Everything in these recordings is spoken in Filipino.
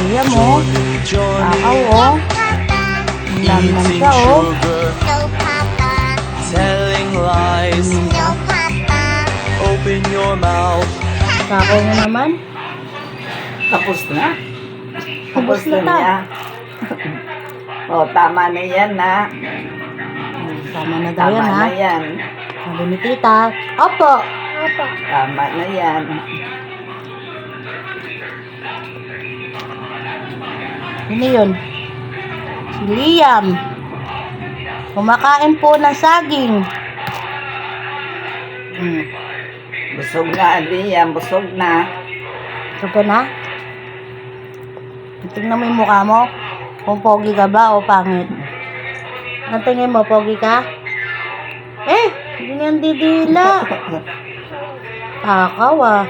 Liam, oh. Akaw, oh. Lamnan siya, oh. Telling lies. Open your mouth. Akaw mo naman. Tapos na. Tapos na ta. niya. O, tama na yan, na. Tama na daw yan, Tama ha? na yan. Sabi ni tita. Opo. Opo. Tama na yan. Sino yun? Si Liam. Kumakain po ng saging. Busog na, Liam. Busog na. Ito ko na. Tingnan mo yung mukha mo. Kung pogi ka ba o pangit. Ang tingin mo, pogi ka? Hindi yan didila. Takaw, ah.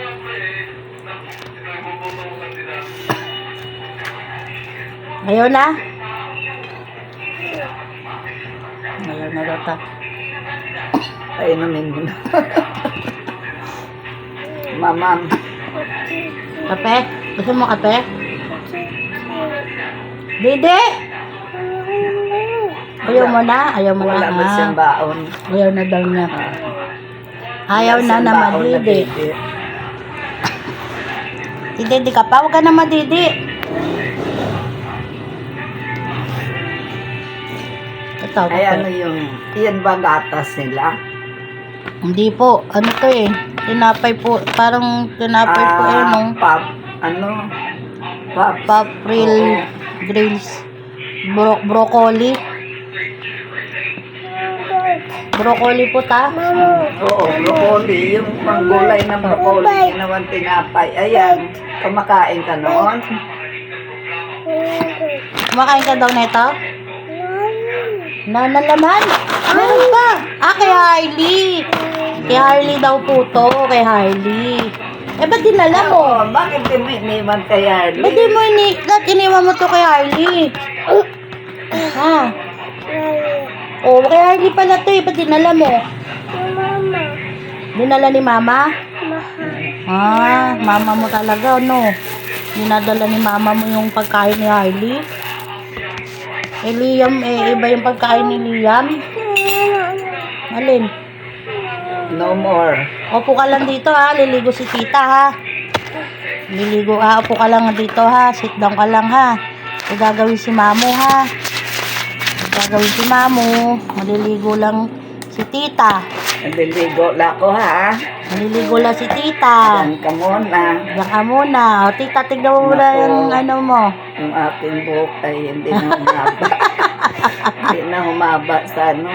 Ayaw na? Ayaw na daw ta. Ay, namin mo na. Mamam. Kape? Gusto mo kape? Dede! Ayaw mo na? Ayaw mo Wala na, ba siyang baon? Ayaw na daw niya. Ayaw Wala na siyang naman, baon na Dede. baby. Dede ka pa? Huwag ka na madidi. Ito, Ay, kape. ano yung, yan ba gatas nila? Hindi po. Ano to eh? Tinapay po. Parang tinapay po eh, nung Pop, ano? Pop. Papril grills. Broccoli. Broccoli po ta. Oo, broccoli. Yung panggulay ng broccoli, ginawan tinapay. Ayan, kumakain ka noon? Kumakain ka daw nito? Nanalaman? Meron pa. Kay Harley. Kay Harley daw po to. Kay Harley. Ba't dinala mo? Oo, bakit di mo iniwan kay Harley? Ba't di mo iniwan mo to kay Harley? Ha? Oh, kay Harley pala to eh. Ba't dinala mo? Dinala ni Mama? Mama mo talaga, no? Dinadala ni Mama mo yung pagkain ni Harley? Liam, iba yung pagkain ni Liam? Alin? No more. Opo ka lang dito, ha? Liligo si tita, ha? Liligo, ha? Opo ka lang dito, ha? Sit down ka lang, ha? Gagawin si Mamo, ha? Gagawin si Mamo. Maliligo lang si tita. Naliligo lang ko, ha? Maliligo lang si tita. Yan ka muna. Diyan ka muna. O, tita, tignan mo muna Nako. yung ano mo. Yung aking buhok ay hindi na humaba. Hindi na humaba sa ano.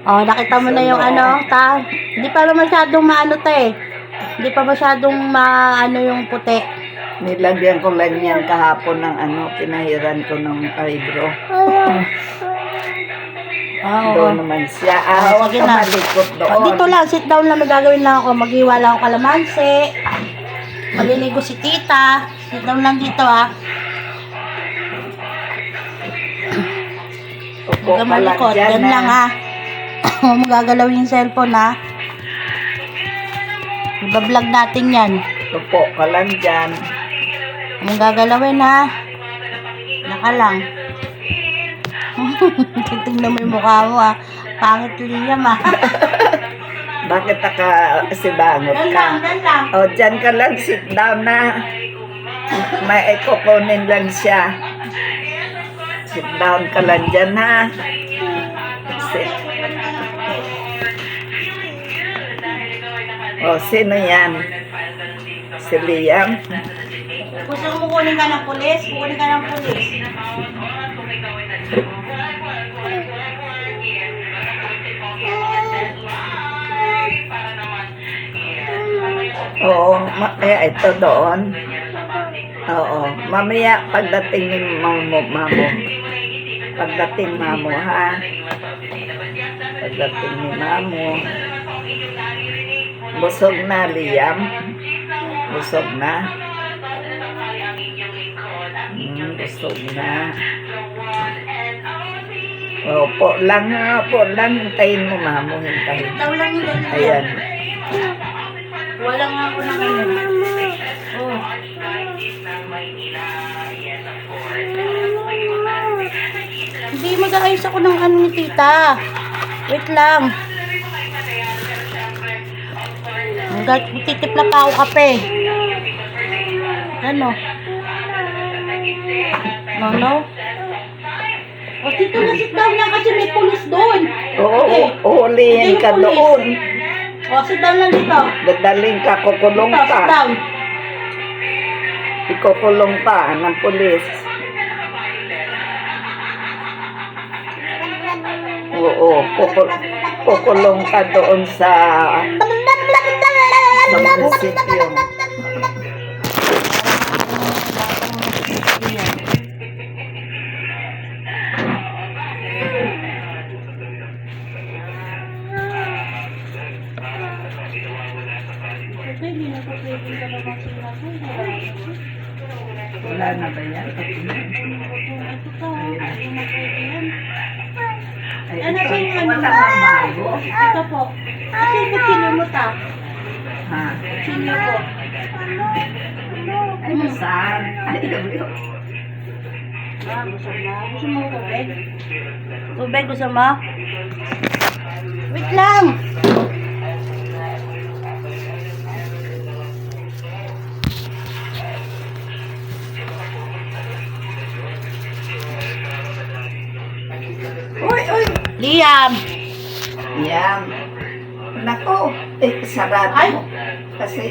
O, nakita mo na yung ano, ta? Hindi pa masyadong maano, ta, eh. Hindi pa masyadong maano yung puti. Nilagyan ko lang yan kahapon ng ano, pinahiran ko ng eyebrow. Oo. Doon naman siya. Huwag Sige ka na. malikot O, doon. dito lang, sit down lang, may gagawin lang ako. Maghiwa lang ako kalamansi. Maliligo si tita. Sit down lang dito, ha. Upo Huwag ka ka lang malikot. dyan, Yan lang, ha. Huwag mo gagalawin yung cellphone, ha. Iba-vlog natin yan. Upo ka lang dyan. Huwag mong gagalawin, ha. Naka lang. Tingnan mo yung mukha mo, ha. Pangit Liam, ha. Bakit nakasibangot Dan ka? lang, dan lang. O, dyan ka lang. Sit down na. May kukunin lang siya. Sit down ka lang dyan, ha? Sit. O, sino yan? Si Liam? Gusto mo kunin ka ng pulis? Kukunin ka ng pulis. Oo, ito doon. Oo, mamaya pagdating ni mamo. Pagdating mamo, ha? Pagdating ni mamo. Busog na, Liam. Busog na. Busog na. Opo lang, ha? Opo lang. Hintayin mo, mamo. Hintayin. Daw lang yung ganyan. Ayan. Wala nga ako na ngayon. Oh. Nag-aayos ako ng ano ni tita. Wait lang. Titipla pa ako kape. Ano? No? O, dito na sit down lang kasi may pulis doon. Oo, Okay. uhulihin ka Ito yung doon. pulis. O, sit down lang dito. Dadaling ka, kukulong Dito, sit ka. down. Ikukulong ka ng pulis. Oo, kukulong ka doon sa munisipyo. Wala na ba yan? Ay, Ano ba yung ano? wala bang bago? Ito po. Kasi yung kutsilyo mo ta. Ha? Kutsilyo ko. Ay, saan? Ay, yun. Gusto mo? Gusto mo tubig? Tubig, gusto mo? Wait lang! Uy! Liam! Yan. Nako, sarado Ay! mo. Kasi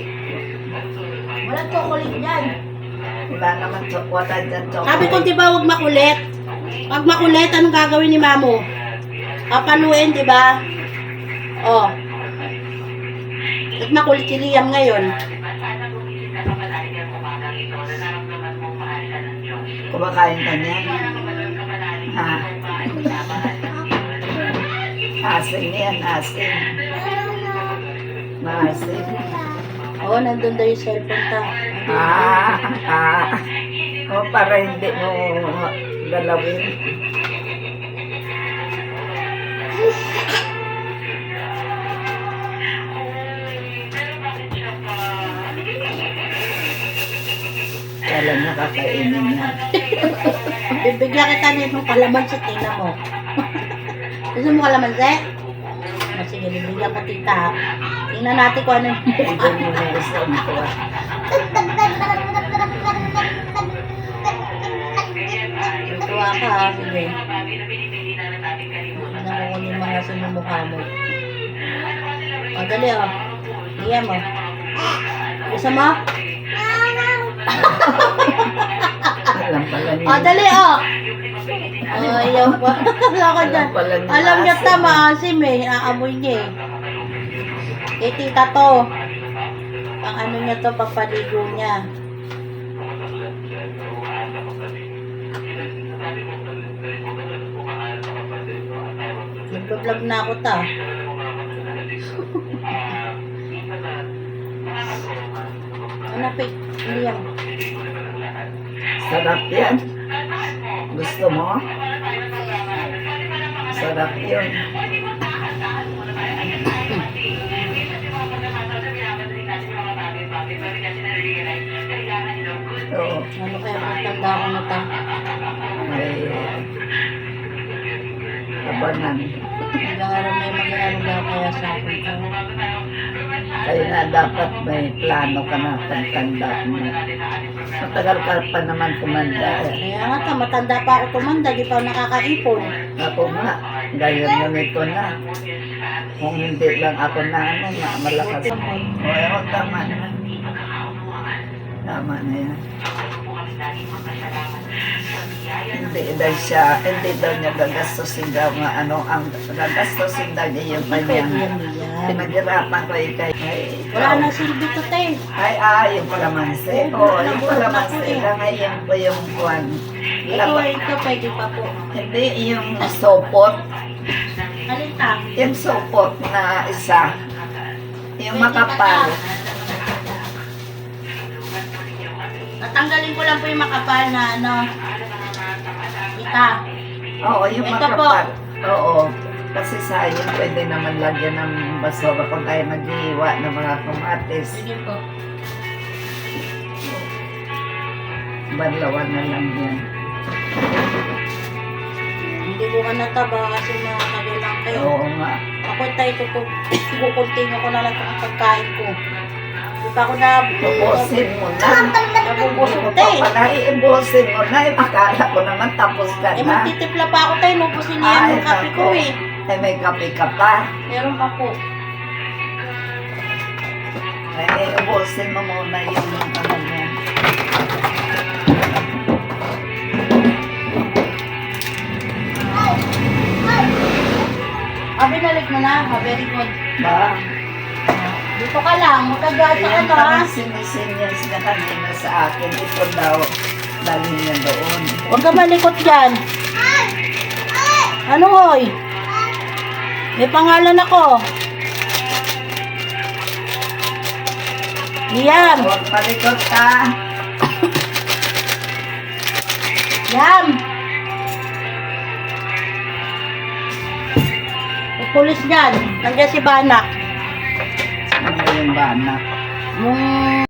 Walang chocolate dyan. wala naman wala dyan chocolate. Sabi ko, di ba, huwag makulit. Pag makulit, anong gagawin ni Mamo? Papaluin, di ba? Oh. At makulit si Liam ngayon. Kumakain ka niya? Ha? Asin yan, asin. Maasin. Oo, nandun daw yung cellphone ta. Para hindi mo galawin. Kala niya kakainin niya. Bibigyan kita nito kalamansi, tingnan mo. Gusto mo kalamansi? O, sige, bibigyan ko tita. Tingnan natin kung ano yung mukha. Hindi mo na gusto nito. Tuwa ka ha, sige. Tingnan ko kung yung mga sinumukha mo. O, dali o. Liam mo. Gusto mo? Alam pala niya. O, dali o. Ayaw pa. Wala ka dyan. Alam niya tama, asim eh. Aamoy niya eh. Kay tita to. Pang ano niya to, pagpaligo niya. Nag-vlog na ako ta. Ano pa? Liam. Sarap yan. Gusto mo? Sarap yun. Oo. Ano kaya pagtanda ko na ta? May labanan. Nag-aaral may mag-aaral daw kaya sa akin to. Kaya nga dapat may plano ka na pagtanda mo. Matagal ka pa naman tumanda. Kaya nga ta, matanda pa ako tumanda, di pa ako nakakaipon. Ako nga, gaya mo nito na. Kung hindi lang ako na ano, malakas. Oo, tama na. Tama na yan. Hindi daw niya gagastusin daw nga ano, ang gagastusin daw niya yung Pwede kanyang yan, Liam. pinaghirapan ko ikay. Wala nang silbi to, te. Yung kalamansi. Oo, yung kalamansi lang ay yung po yung kuwan. Ito, pwede pa po. Hindi, yung sopot. Alin ta? Yung sopot na isa. Yung Pwede pa makapal. ta. Tatanggalin ko lang po yung makapal na ano. Ita. Oo, yung Ito makapal. Oo. Kasi sayang, pwede naman lagyan ng basura kung tayo naghihiwa ng mga kamatis. Sige po. Banlawan na lang yan. Hindi ko tulungan na taba kasi matagal lang kayo. Oo nga. Ako tayo, kukuntinyo ko na lang ang pagkain ko. Di pa ako na... Ubusin mo na. Nabubusog Hindi mo tayo. pa pala iubusin mo na. Akala ko naman tapos ka Eh, na. magtitipla pa ako tayo. Nubusin niya Ay, yung kape ko nako. eh. Ay, may kape ka pa. Meron pa po. Ay, ubusin mo muna yung ano mo. Binalik mo na. Very good. Ba? Dito ka lang. Magkagawa sa Ayan ano ha. parang sinisinyas na kanina sa akin. Ito daw. Dali niya doon. Huwag ka malikot dyan. Ano hoy? May pangalan ako. Liam. Huwag malikot ka. Liam. May pulis dyan. Nandiyan si Banak. Ano yung banak? Yung